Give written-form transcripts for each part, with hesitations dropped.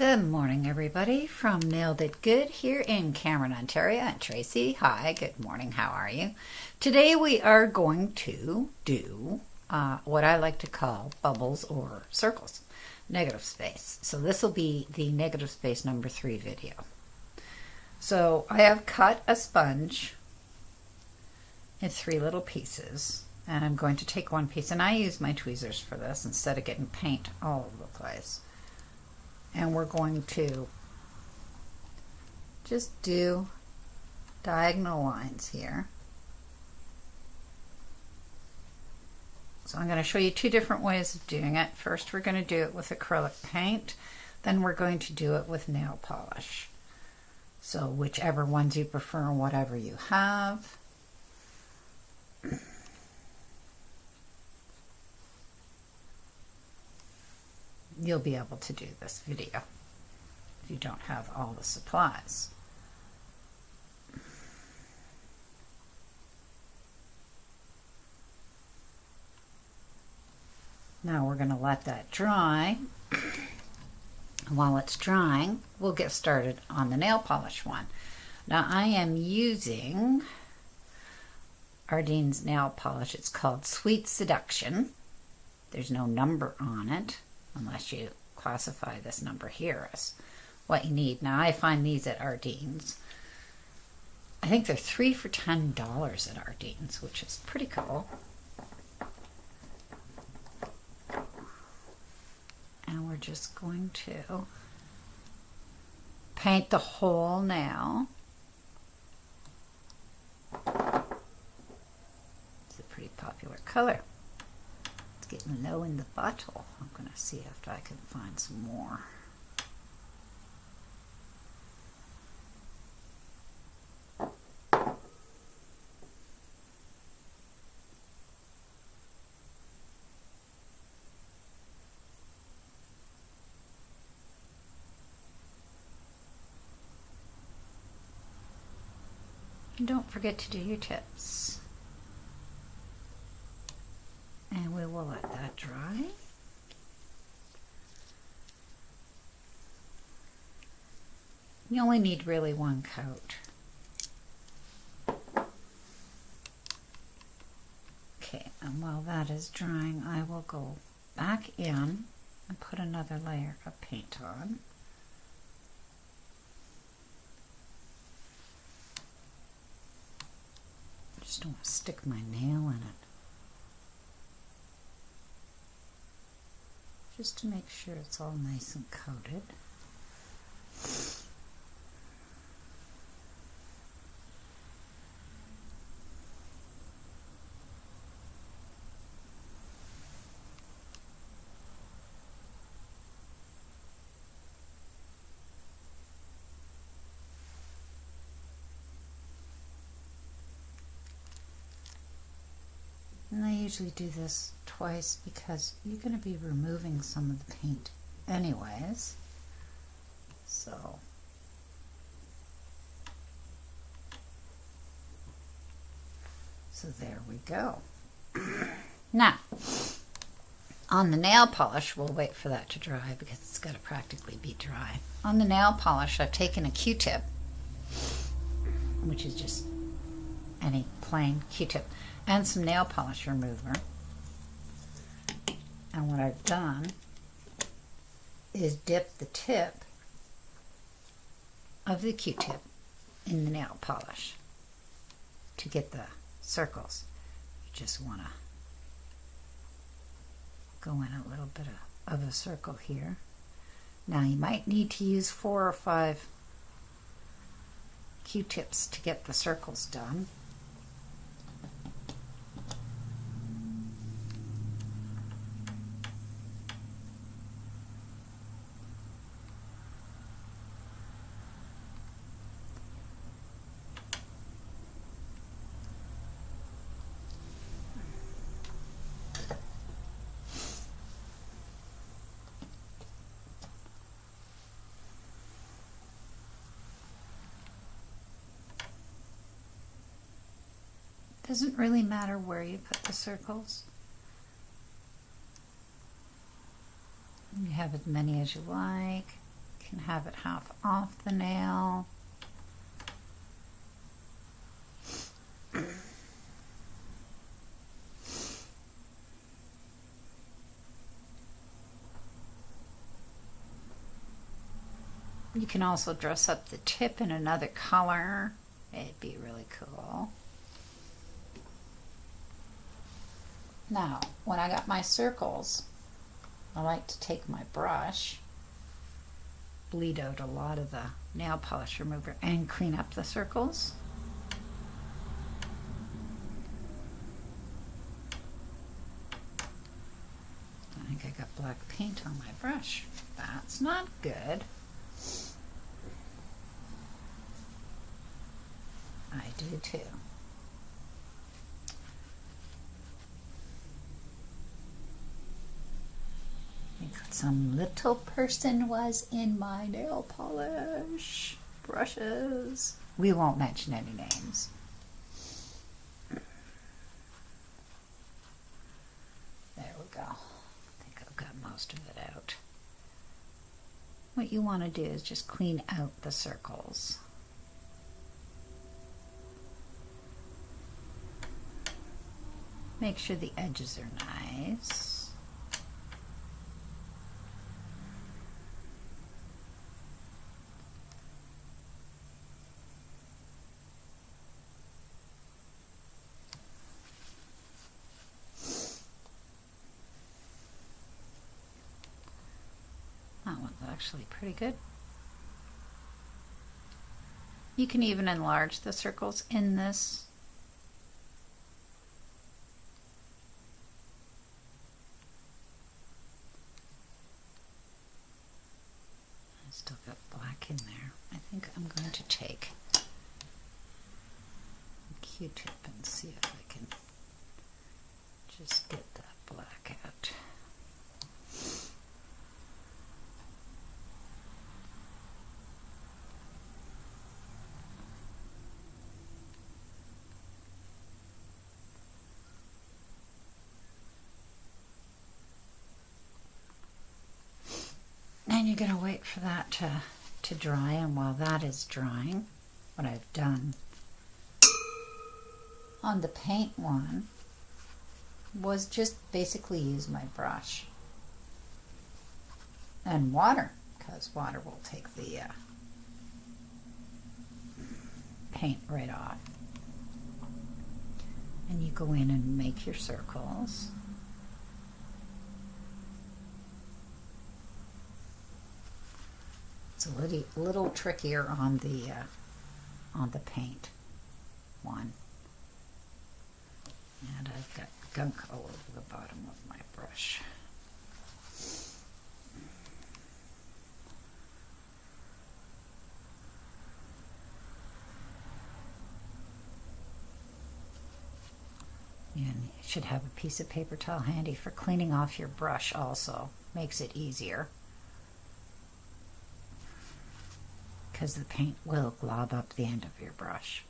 Good morning, everybody, from Nailed It Good here in Cameron, Ontario. And Tracy, hi, good morning, how are you? Today we are going to do what I like to call bubbles or circles, negative space. So this will be the negative space number 3 video. So I have cut a sponge in 3 little pieces, and I'm going to take one piece, and I use my tweezers for this instead of getting paint all over the place. And we're going to just do diagonal lines here. So I'm going to show you 2 different ways of doing it. First, we're going to do it with acrylic paint. Then we're going to do it with nail polish. So whichever ones you prefer, whatever you have. You'll be able to do this video if you don't have all the supplies. Now we're going to let that dry. While it's drying, we'll get started on the nail polish one. Now I am using Ardene's nail polish. It's called Sweet Seduction. There's no number on it, unless you classify this number here as what you need. Now I find these at Ardene's. I think they're 3 for $10 at Ardene's, which is pretty cool. And we're just going to paint the whole nail. It's a pretty popular color. Getting low in the bottle. I'm going to see if I can find some more. And don't forget to do your tips. And we will let that dry. You only need really 1 coat. Okay, and while that is drying, I will go back in and put another layer of paint on. Just don't want to stick my nail in it. Just to make sure it's all nice and coated. And I usually do this twice because you're going to be removing some of the paint anyways. So there we go. Now, on the nail polish, we'll wait for that to dry because it's got to practically be dry. On the nail polish, I've taken a Q-tip, which is just any plain Q-tip, and some nail polish remover. And what I've done is dip the tip of the Q-tip in the nail polish to get the circles. You just want to go in a little bit of a circle here. Now you might need to use 4 or 5 Q-tips to get the circles done. Doesn't really matter where you put the circles. You have as many as you like. can have it half off the nail. You can also dress up the tip in another color. It'd be really cool. Now, when I got my circles, I like to take my brush, bleed out a lot of the nail polish remover, and clean up the circles. I think I got black paint on my brush. That's not good. I do too. I think some little person was in my nail polish brushes. We won't mention any names. There we go. I think I've got most of it out. What you want to do is just clean out the circles. Make sure the edges are nice. That one's actually pretty good. You can even enlarge the circles in this. Still got black in there. I think I'm going to take a Q-tip and see if I can just get that black out. And you're going to wait for that to dry, and while that is drying, what I've done on the paint one was just basically use my brush and water, because water will take the paint right off. And you go in and make your circles. It's a little trickier on the paint one. And I've got gunk all over the bottom of my brush. And you should have a piece of paper towel handy for cleaning off your brush also. Makes it easier. Because the paint will glob up the end of your brush.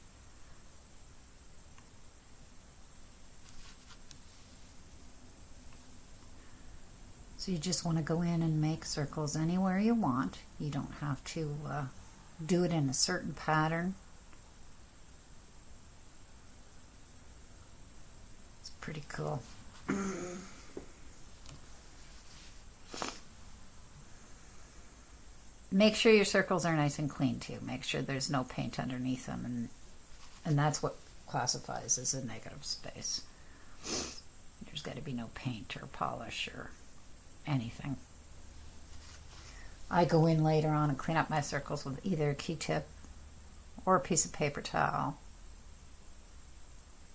So you just want to go in and make circles anywhere you want. You don't have to do it in a certain pattern. It's pretty cool. Make sure your circles are nice and clean too. Make sure there's no paint underneath them, and that's what classifies as a negative space. There's got to be no paint or polish or anything. I go in later on and clean up my circles with either a Q-tip or a piece of paper towel.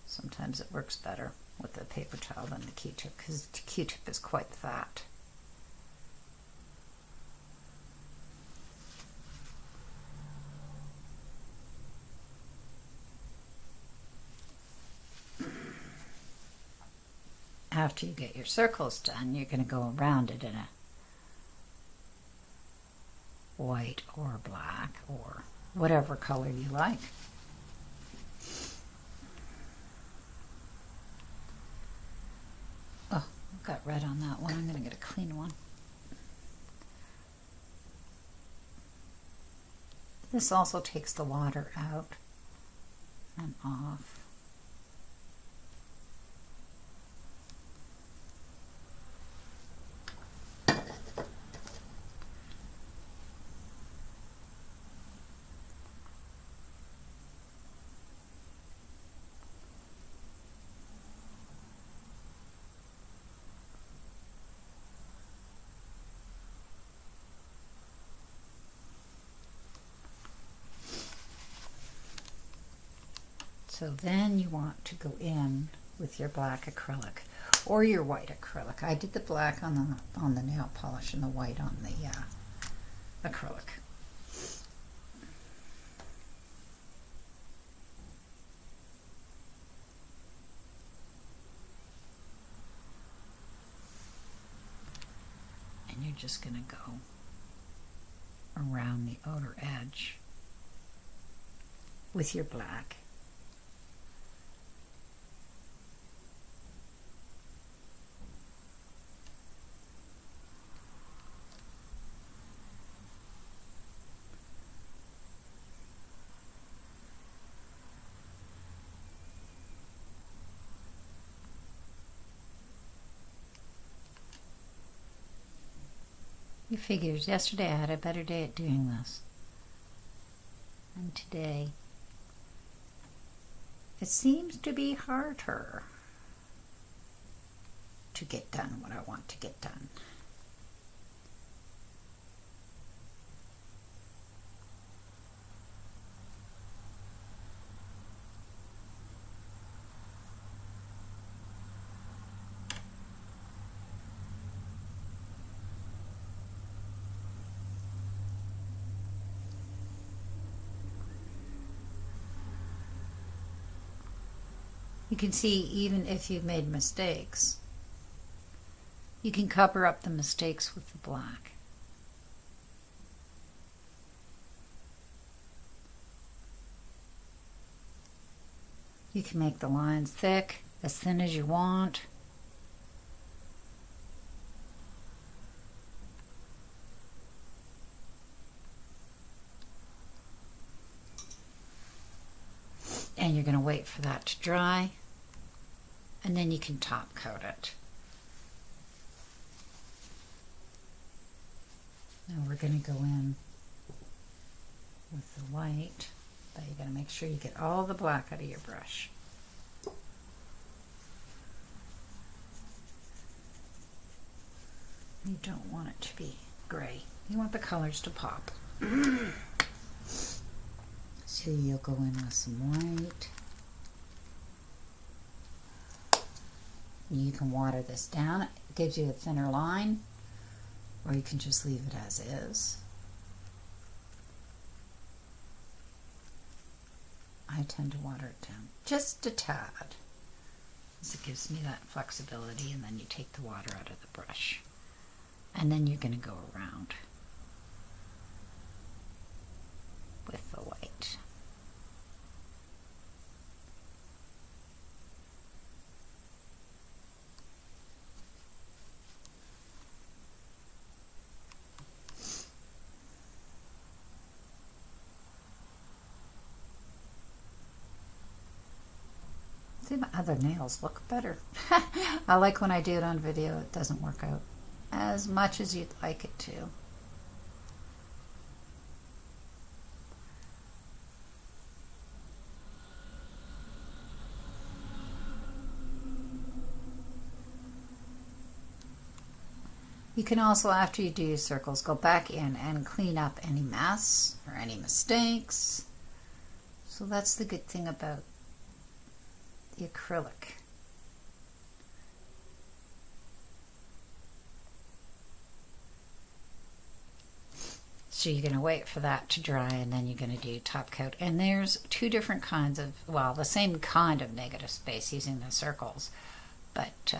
Sometimes it works better with the paper towel than the Q-tip, because the Q-tip is quite fat. After you get your circles done, you're going to go around it in a white or black or whatever color you like. Oh, I've got red on that one. I'm going to get a clean one. This also takes the water out and off. So then you want to go in with your black acrylic or your white acrylic. I did the black on the nail polish and the white on the acrylic. And you're just going to go around the outer edge with your black. You figures yesterday I had a better day at doing this. And today it seems to be harder to get done what I want to get done. You can see even if you've made mistakes, you can cover up the mistakes with the black. You can make the lines thick, as thin as you want. And you're going to wait for that to dry, and then you can top coat it. Now we're going to go in with the white, but you got to make sure you get all the black out of your brush. You don't want it to be gray. You want the colors to pop. So you'll go in with some white. You can water this down. It gives you a thinner line, or you can just leave it as is. I tend to water it down just a tad, because it gives me that flexibility, and then you take the water out of the brush. And then you're going to go around with the white. See, my other nails look better. I like when I do it on video, it doesn't work out as much as you'd like it to. You can also, after you do your circles, go back in and clean up any mess or any mistakes. So that's the good thing about the acrylic. So you're going to wait for that to dry, and then you're going to do top coat. And there's two different kinds of, well, the same kind of negative space using the circles, but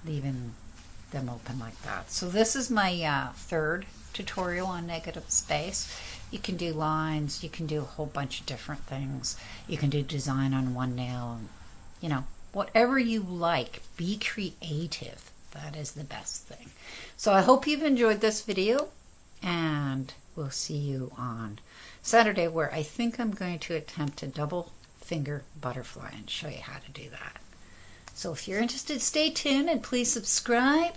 leaving them open like that. So this is my third tutorial on negative space. You can do lines, you can do a whole bunch of different things. You can do design on one nail, and, you know, whatever you like. Be creative. That is the best thing. So I hope you've enjoyed this video. And we'll see you on Saturday, where I think I'm going to attempt a double finger butterfly and show you how to do that. So if you're interested, stay tuned and please subscribe.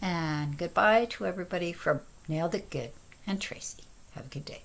And goodbye to everybody from Nailed It Good and Tracy. Have a good day.